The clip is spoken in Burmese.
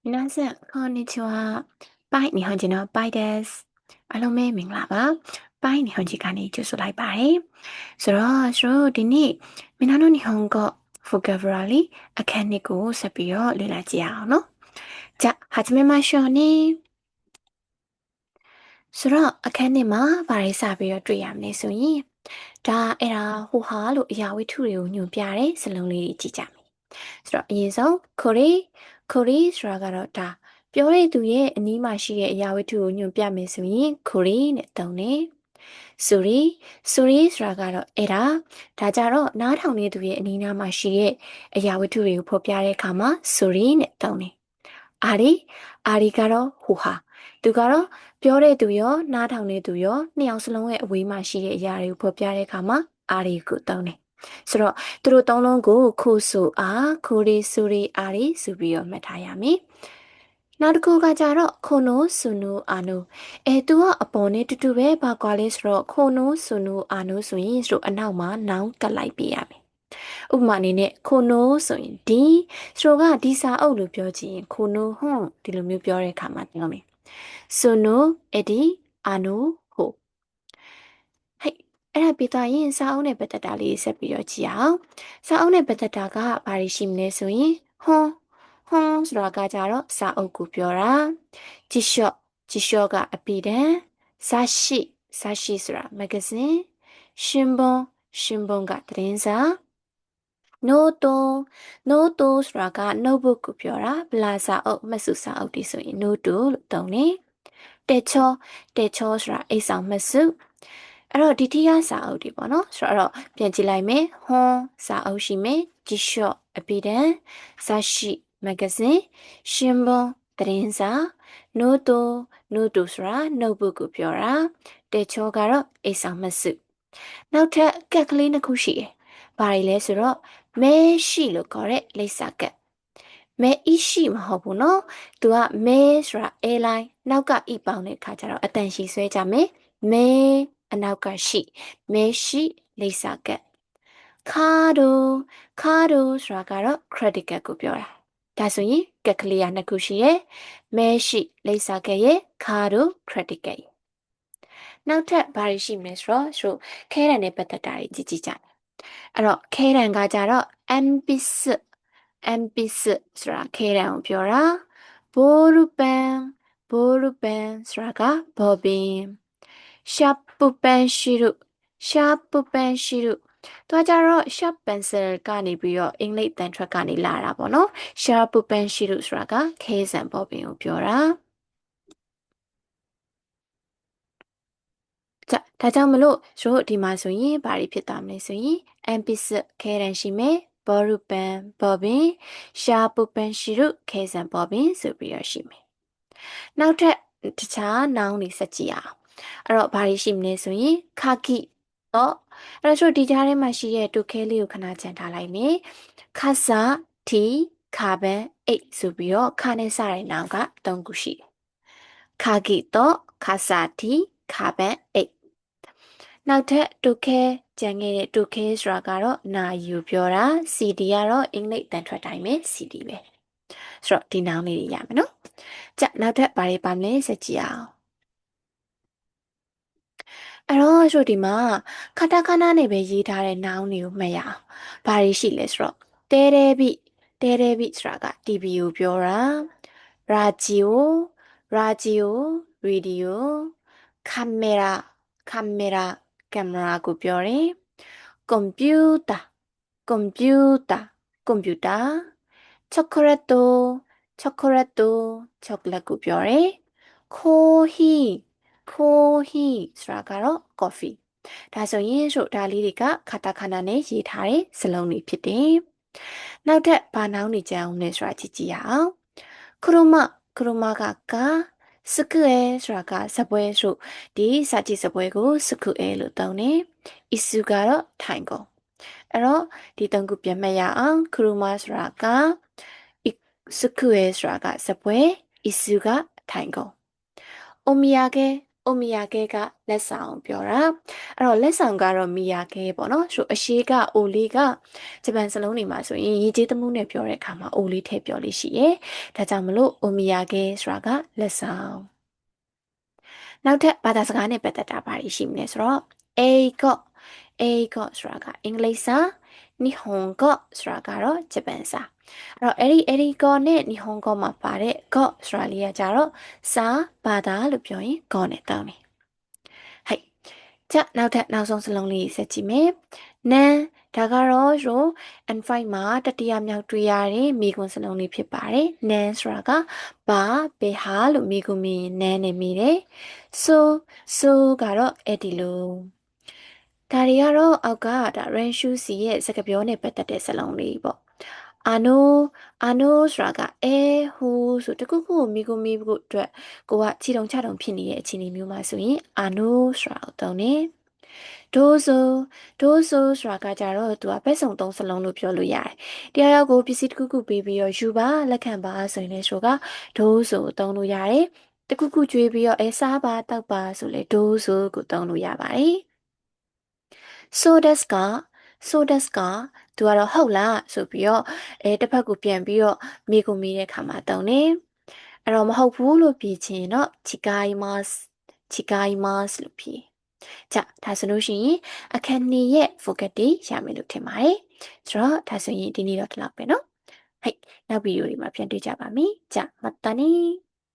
皆さん、こんにちは。バイ日本人のバイです。အားလုံးပဲမင်္ဂလာပါ။バイ日本人ကနေကြိုဆိုလိုက်ပါတယ်။ဆိုတော့ဒီနေ့みんなの日本語 vocabulary အခန်းနှစ်ကိုဆက်ပြီးတော့လေ့လာကြည့်အောင်နော်။じゃあ始めましょうね။ဆိုတော့အခန်းနှစ်မှာဘာတွေစပြီးတော့တွေ့ရမလဲဆိုရင်ဒါအဲ့ဒါဟိုဟာလို့အရာဝတ္ထုတွေကိုညွှန်ပြတဲ့စလုံးလေးတွေကြည့်ကြမယ်။ဆိုတော့အရင်ဆုံးခရီဆိုတာကတော့ဒါပြောတဲ့သူရဲ့အနီးမှာရှိတဲ့အရာဝတ္ထုကိုညွှန်ပြမယ်ဆိုရင်ခရီနဲ့သုံးတယ်။ဆူရီဆိုတာကတော့အဲ့ဒါကြတော့နားထောင်တဲ့သူရဲ့အနီးနားမှာရှိတဲ့အရာဝတ္ထုတွေကိုဖော်ပြတဲ့အခါမှာဆူရီနဲ့သုံးတယ်။အာရီကတော့ဟိုဟာသူကတော့ပြောတဲ့သူရောနားထောင်တဲ့သူရောနှစ်ယောက်စလုံးရဲ့အဝေးမှာရှိတဲ့အရာတွေကိုဖော်ပြတဲ့အခါမှာအာရီကိုသုံးတယ်။ဆိုတော့သူတို့သုံးလုံးကိုခိုးဆိုအားခိုးရီဆူရီအာရီဆိုပြီးတော့မှတ်ထားရမယ်။နောက်တစ်ခုကကြတော့ခိုနိုဆူနိုအာနိုသူကအပေါ်နဲ့တူတူပဲဘာကွာလဲဆိုတော့ခိုနိုဆူနိုအာနိုဆိုရင်ဆိုအနောက်မှာနောင်ကတ်လိုက်ပေးရမယ်။ဥပမာအနေနဲ့ခိုနိုဆိုရင်ဒီဆိုကဒီစာအုပ်လို့ပြောချင်ရင်ခိုနိုဟွန်းဒီလိုမျိုးပြောတဲ့အခါမှာပြောမယ်။ဆူနိုအဒီအာနိုဟိုဟဲ့အဲ့ဒါပြီးတော့ရင်စာအုပ်နဲ့ပတ်သက်တာလေးဆက်ပြီးတော့ကြည့်အောင်။စာအုပ်နဲ့ပတ်သက်တာကဘာတွေရှိမလဲဆိုရင်ဟွန်းဆိုတာကကြတော့စာအုပ်ကိုပြောတာကြည့်ရှော့ကအပိဒံစာရှိဆိုတာမဂ္ဂဇင်းရှင်ဘုံကသတင်းစာနိုတိုဆိုတာက notebook ကိုပြောတာဗလာစာအုပ်မှတ်စုစာအုပ်တွေဆိုရင် note လို့သုံးတယ်တဲချောဆိုတာအိတ်ဆောင်မှတ်စုအဲ့တော့ဒီတိယစာအုပ်တွေပေါ့နော်ဆိုတော့ပြန်ကြည့်လိုက်မယ်ဟွန်းစာအုပ်ရှိမယ်ကြည့်ရှော့အပိဒံစာရှိမဂ္ဂဇင်းရှင်ဘုံသတင်းစာနိုတိုဆိုတာ notebook ကိုပြောတာတဲချောကတော့အိတ်ဆောင်မှတ်စုနောက်ထပ်ကက်ကလေးနှစ်ခုရှိတယ်ဘာတွေလဲဆိုတော့မဲရှိလို့ခေါ်တဲ့လိပ်စာကက်မဲအရှိမဟုတ်ဘူးနော်သူကမဲဆိုတာ airline နောက်ကဤပေါင်းတဲ့အခါကျတော့အတန်ရှိဆွဲကြမယ်မဲအနောက်ကမဲရှိလိပ်စာကက်ခါဒိုဆိုတာကတော့ credit card ကိုပြောတာဒါဆိုရင်ကက်ကလေးကနှစ်ခုရှိရဲ့မဲရှိလိပ်စာကက်ရဲ့ခါဒို credit card ရဲ့နောက်ထပ်ဘာတွေရှိမလဲဆိုတော့ခဲတံနဲ့ပတ်သက်တာတွေကြည့်ကြအဲ့တော့ခဲတံကကြတော့ MPS ဆိုတာခဲတံကိုပြောတာဘိုးရူပန်ဆိုတာကဘော်ဘင်ရှာပူပန်ရှိရုသူကကြတော့ sharp pencil ကနေပြီးတော့အင်္ဂလိပ်တန်ထွက်ကနေလာတာပေါ့နော်ရှာပူပန်ရှိရုဆိုတာကခဲစံဘော်ဘင်ကိုပြောတာဒါကြောင့်မလို့တို့ဒီမှာဆိုရင်ဘာတွေဖြစ်သွားမလဲဆိုရင် MPS ခဲတံရှိမယ်ဘောရုပန်ဘော်ဘင်ရှာပူပန်ရှိရုခဲစံဘော်ဘင်ဆိုပြီးရရှိမယ်နောက်ထပ်တခြားနောင်တွေဆက်ကြည့်အောင်အဲ့တော့ဘာတွေရှိမလဲဆိုရင်ခါကိတော့အဲ့တော့ဒီကြားထဲမှာရှိတဲ့တုခဲလေးကိုခဏကြံထားလိုက်မယ်ခါစာတီခါဘန်အိတ်ဆိုပြီးတော့ခါနဲ့စတဲ့နောင်က၃ခုရှိတယ်ခါကိတော့ခါစာတီခါဘန်အိတ်နောက်ထပ်တုခဲကြံခဲ့တဲ့တုခဲဆိုတာကတော့နာယူပြောတာ CD ကတော့အင်္ဂလိပ်တန်ထွက်တိုင်းပဲ CD ပဲဆိုတော့ဒီနောင်လေးတွေရမယ်နော်ကြနောက်ထပ်ဘာတွေပါမလဲဆက်ကြည့်အောင်အဲ့တော့ဒီမှာခတာခနာနဲ့ပဲရေးထားတဲ့နောင်တွေကိုမှတ်ရအောင်ဘာတွေရှိလဲဆိုတော့တဲတဲဘိဆိုတာက TV ကိုပြောတာရာဂျီယိုရေဒီယိုကင်မရာကိုပြောတယ်ကွန်ပျူတာချောကလက်ကိုပြောတယ်ခိုးဟီဆိုတာကတော့ coffee ဒါဆိုရင်ဒါလေးတွေကခတာခနာနဲ့ရေးထားတဲ့စလုံးတွေဖြစ်တယ်နောက်ထပ်ဘာနောင်းနေကြအောင်လဲဆိုတာကြည့်ရအောင်ခရိုမကစကူအဲဆိုတာကစပွဲဆိုဒီစာကြည့်စပွဲကိုစကူအဲလို့သုံးတယ်အီစုကတော့ထိုင်ကုန်အဲ့တော့ဒီသုံးခုပြန်မှတ်ရအောင်ခရိုမဆိုတာကစကူအဲဆိုတာကစပွဲအီစုကထိုင်ကုန်အိုမီယာ အိုမီယာကဲကလက်ဆောင်ပြောတာအဲ့တော့လက်ဆောင်ကတော့မီယာကဲပေါ့နော်ဆိုအရှိကအိုလေးကဂျပန်စလုံးတွေမှာဆိုရင်ရေကျေးသမှုနဲ့ပြောတဲ့အခါမှာအိုလေးထည့်ပြောလေးရှိရယ်ဒါကြောင့်မလို့အိုမီယာကဲဆိုတာကလက်ဆောင်နောက်ထပ်ဘာသာစကားနဲ့ပတ်သက်တာဘာတွေရှိမလဲဆိုတော့အေကောဆိုတာကအင်္ဂလိပ်စာနီဟွန်ကောဆိုတာကတော့ဂျပန်စာအဲ့တော့အဲ့ဒီကောနဲ့နီဟွန်ကောမှာပါတဲ့ကောဆိုတာလေးကကြတော့စာဘာသာလို့ပြောရင်ကောနဲ့တောင်းတယ်ဟဲ့ကြနောက်ဆုံးစလုံးလေးဆက်ကြည့်မယ်နန်ဒါကတော့ရို N5 မှာတတိယမြောက်တွေ့ရတဲ့မိကွန်းစလုံးလေးဖြစ်ပါတယ်နန်ဆိုတာကဘာဘယ်ဟာလို့မိကွန်းမင်းနန်နဲ့မိတယ်ဆိုကတော့အဲ့ဒီလိုဒါတွေကတော့အောက်ကဒါ Renshu စီရဲ့စကားပြောနဲ့ပတ်သက်တဲ့စလုံးလေးပေါ့အာနိုဆိုတာကဟူဆိုတခုခုကိုမိကိုအတွက်ကိုကခြေတုံချတုံဖြစ်နေတဲ့အခြေအနေမျိုးမှာဆိုရင်အာနိုဆိုတာကိုသုံးတယ်ဒိုဆိုဆိုတာကကြတော့သူကဘက်စုံသုံးစလုံးလို့ပြောလို့ရတယ်။တရားရောက်ကိုပစ္စည်းတစ်ခုခုပေးပြီးတော့ယူပါလက်ခံပါဆိုရင်လည်းဆိုကဒိုဆိုသုံးလို့ရတယ်။တစ်ခုခုကြွေးပြီးတော့စားပါတောက်ပါဆိုလည်းဒိုဆိုကိုသုံးလို့ရပါတယ်။ so desk ကသူကတော့ဟုတ်လားဆိုပြီးတော့တစ်ဖက်ကိုပြန်ပြီးတော့မိကိုမိတဲ့ခါမှာတုံးတယ်။အဲ့တော့မဟုတ်ဘူးလို့ဖြေချင်တော့ chigaimasu လို့ဖြေ။ဒါဆိုလို့ရှိရင်အခန်း2ရဲ့ focus တွေရမယ်လို့ထင်ပါတယ်။ဆိုတော့ဒါဆိုရင်ဒီနေ့တော့ဒီလောက်ပဲနော်။ဟဲ့နောက်ဗီဒီယိုတွေမှာပြန်တွေ့ကြပါမယ်။じゃあまたね